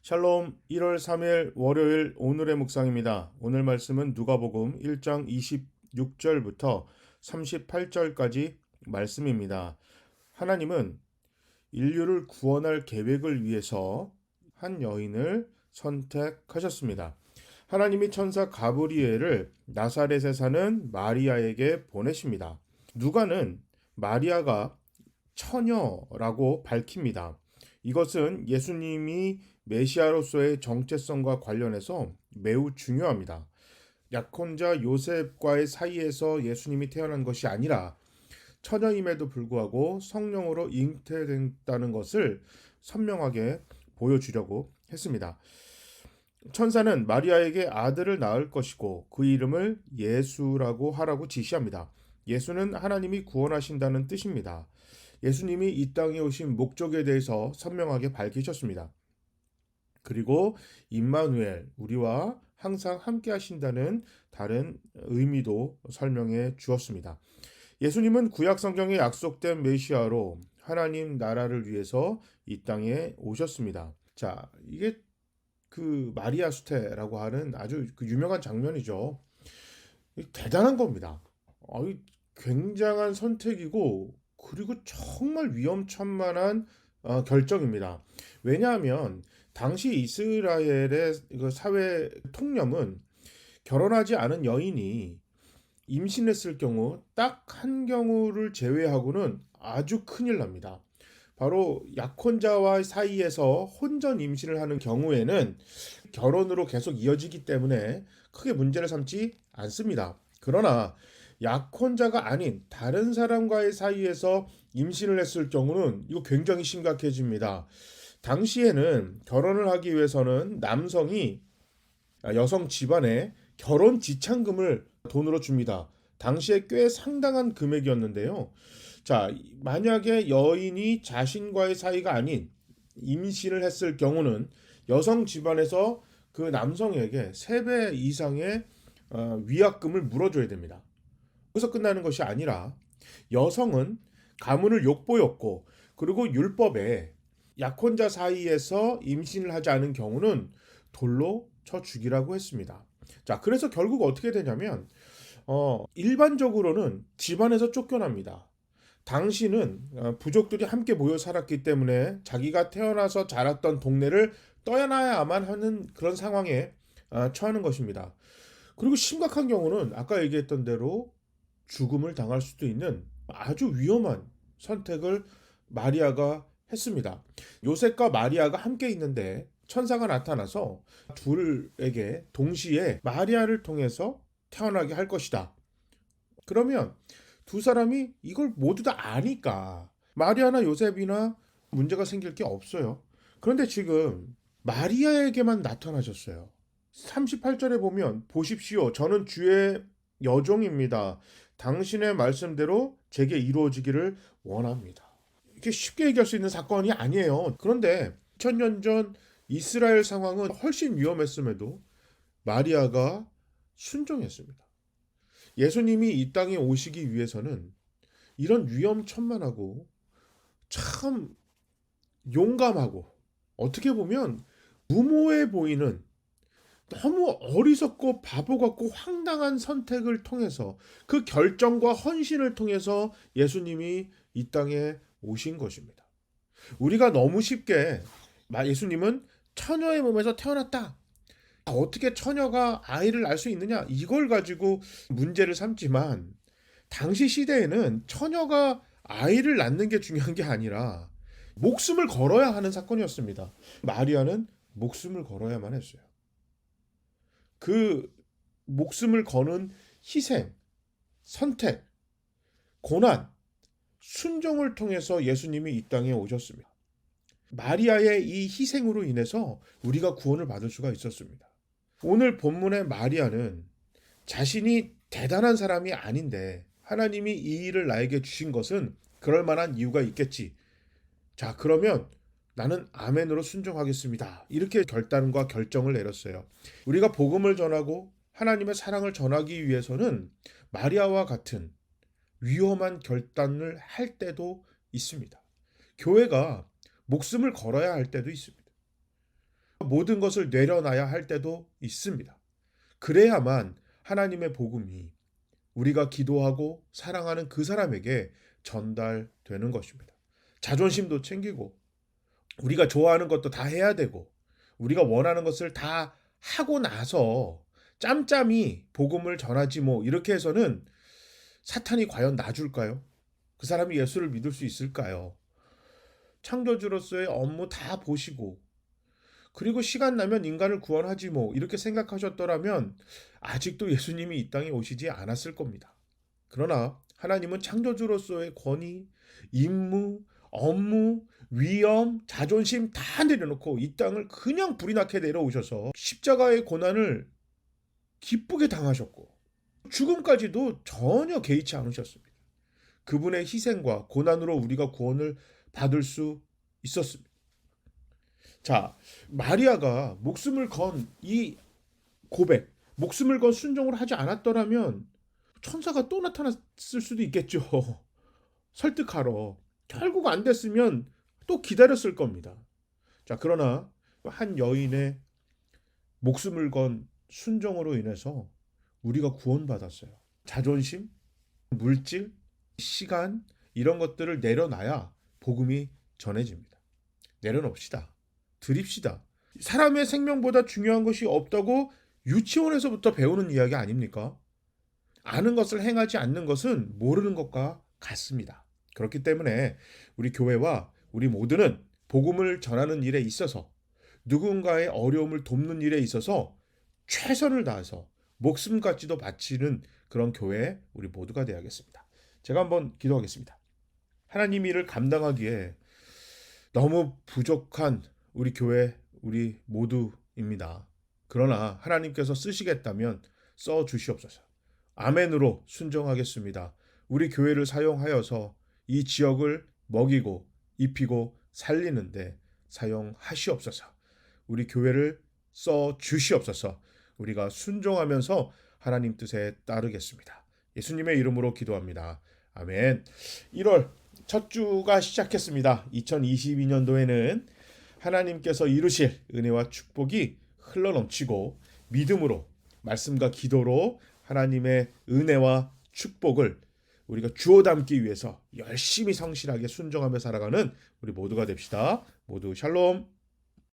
샬롬. 1월 3일 월요일 오늘의 묵상입니다. 오늘 말씀은 누가복음 1장 26절부터 38절까지 말씀입니다. 하나님은 인류를 구원할 계획을 위해서 한 여인을 선택하셨습니다. 하나님이 천사 가브리엘을 나사렛에 사는 마리아에게 보내십니다. 누가는 마리아가 처녀라고 밝힙니다. 이것은 예수님이 메시아로서의 정체성과 관련해서 매우 중요합니다. 약혼자 요셉과의 사이에서 예수님이 태어난 것이 아니라 처녀임에도 불구하고 성령으로 잉태됐다는 것을 선명하게 보여주려고 했습니다. 천사는 마리아에게 아들을 낳을 것이고 그 이름을 예수라고 하라고 지시합니다. 예수는 하나님이 구원하신다는 뜻입니다. 예수님이 이 땅에 오신 목적에 대해서 선명하게 밝히셨습니다. 그리고 임마누엘, 우리와 항상 함께 하신다는 다른 의미도 설명해 주었습니다. 예수님은 구약 성경에 약속된 메시아로 하나님 나라를 위해서 이 땅에 오셨습니다. 자, 이게 그 마리아 수태라고 하는 아주 그 유명한 장면이죠. 대단한 겁니다. 굉장한 선택이고 그리고 정말 위험천만한 결정입니다. 왜냐하면 당시 이스라엘의 그 사회 통념은 결혼하지 않은 여인이 임신했을 경우 딱 한 경우를 제외하고는 아주 큰일 납니다. 바로 약혼자와 사이에서 혼전 임신을 하는 경우에는 결혼으로 계속 이어지기 때문에 크게 문제를 삼지 않습니다. 그러나 약혼자가 아닌 다른 사람과의 사이에서 임신을 했을 경우는 이거 굉장히 심각해집니다. 당시에는 결혼을 하기 위해서는 남성이 여성 집안에 결혼 지참금을 돈으로 줍니다. 당시에 꽤 상당한 금액이었는데요. 자, 만약에 여인이 자신과의 사이가 아닌 임신을 했을 경우는 여성 집안에서 그 남성에게 3배 이상의 위약금을 물어줘야 됩니다. 여기서 끝나는 것이 아니라 여성은 가문을 욕보였고 그리고 율법에 약혼자 사이에서 임신을 하지 않은 경우는 돌로 쳐 죽이라고 했습니다. 자, 그래서 결국 어떻게 되냐면 일반적으로는 집안에서 쫓겨납니다. 당시는 부족들이 함께 모여 살았기 때문에 자기가 태어나서 자랐던 동네를 떠나야만 하는 그런 상황에 처하는 것입니다. 그리고 심각한 경우는 아까 얘기했던 대로 죽음을 당할 수도 있는 아주 위험한 선택을 마리아가 했습니다. 요셉과 마리아가 함께 있는데 천사가 나타나서 둘에게 동시에 마리아를 통해서 태어나게 할 것이다. 그러면 두 사람이 이걸 모두 다 아니까 마리아나 요셉이나 문제가 생길 게 없어요. 그런데 지금 마리아에게만 나타나셨어요. 38절에 보면 보십시오. 저는 주의 여종입니다. 당신의 말씀대로 제게 이루어지기를 원합니다. 이게 쉽게 얘기할 수 있는 사건이 아니에요. 그런데 2000년 전 이스라엘 상황은 훨씬 위험했음에도 마리아가 순종했습니다. 예수님이 이 땅에 오시기 위해서는 이런 위험천만하고 참 용감하고 어떻게 보면 무모해 보이는 너무 어리석고 바보 같고 황당한 선택을 통해서 그 결정과 헌신을 통해서 예수님이 이 땅에 오신 것입니다. 우리가 너무 쉽게 예수님은 처녀의 몸에서 태어났다. 어떻게 처녀가 아이를 낳을 수 있느냐? 이걸 가지고 문제를 삼지만 당시 시대에는 처녀가 아이를 낳는 게 중요한 게 아니라 목숨을 걸어야 하는 사건이었습니다. 마리아는 목숨을 걸어야만 했어요. 그 목숨을 거는 희생, 선택, 고난, 순종을 통해서 예수님이 이 땅에 오셨습니다. 마리아의 이 희생으로 인해서 우리가 구원을 받을 수가 있었습니다. 오늘 본문의 마리아는 자신이 대단한 사람이 아닌데 하나님이 이 일을 나에게 주신 것은 그럴 만한 이유가 있겠지. 자, 그러면 나는 아멘으로 순종하겠습니다. 이렇게 결단과 결정을 내렸어요. 우리가 복음을 전하고 하나님의 사랑을 전하기 위해서는 마리아와 같은 위험한 결단을 할 때도 있습니다. 교회가 목숨을 걸어야 할 때도 있습니다. 모든 것을 내려놔야 할 때도 있습니다. 그래야만 하나님의 복음이 우리가 기도하고 사랑하는 그 사람에게 전달되는 것입니다. 자존심도 챙기고 우리가 좋아하는 것도 다 해야 되고 우리가 원하는 것을 다 하고 나서 짬짬이 복음을 전하지 뭐 이렇게 해서는 사탄이 과연 놔줄까요? 그 사람이 예수를 믿을 수 있을까요? 창조주로서의 업무 다 보시고 그리고 시간 나면 인간을 구원하지 뭐 이렇게 생각하셨더라면 아직도 예수님이 이 땅에 오시지 않았을 겁니다. 그러나 하나님은 창조주로서의 권위, 임무, 업무, 위엄, 자존심 다 내려놓고 이 땅을 그냥 불이 나게 내려오셔서 십자가의 고난을 기쁘게 당하셨고 죽음까지도 전혀 개의치 않으셨습니다. 그분의 희생과 고난으로 우리가 구원을 받을 수 있었습니다. 자, 마리아가 목숨을 건 이 고백, 목숨을 건 순종을 하지 않았더라면 천사가 또 나타났을 수도 있겠죠. 설득하러. 결국 안 됐으면 또 기다렸을 겁니다. 자, 그러나 한 여인의 목숨을 건 순종으로 인해서 우리가 구원받았어요. 자존심, 물질, 시간 이런 것들을 내려놔야 복음이 전해집니다. 내려놓읍시다. 드립시다. 사람의 생명보다 중요한 것이 없다고 유치원에서부터 배우는 이야기 아닙니까? 아는 것을 행하지 않는 것은 모르는 것과 같습니다. 그렇기 때문에 우리 교회와 우리 모두는 복음을 전하는 일에 있어서 누군가의 어려움을 돕는 일에 있어서 최선을 다해서 목숨까지도 바치는 그런 교회 우리 모두가 되어야겠습니다. 제가 한번 기도하겠습니다. 하나님 일을 감당하기에 너무 부족한 우리 교회 우리 모두입니다. 그러나 하나님께서 쓰시겠다면 써 주시옵소서. 아멘으로 순종하겠습니다. 우리 교회를 사용하여서 이 지역을 먹이고 입히고 살리는데 사용하시옵소서. 우리 교회를 써 주시옵소서. 우리가 순종하면서 하나님 뜻에 따르겠습니다. 예수님의 이름으로 기도합니다. 아멘. 1월 첫 주가 시작했습니다. 2022년도에는 하나님께서 이루실 은혜와 축복이 흘러넘치고 믿음으로 말씀과 기도로 하나님의 은혜와 축복을 우리가 주워 담기 위해서 열심히 성실하게 순종하며 살아가는 우리 모두가 됩시다. 모두 샬롬.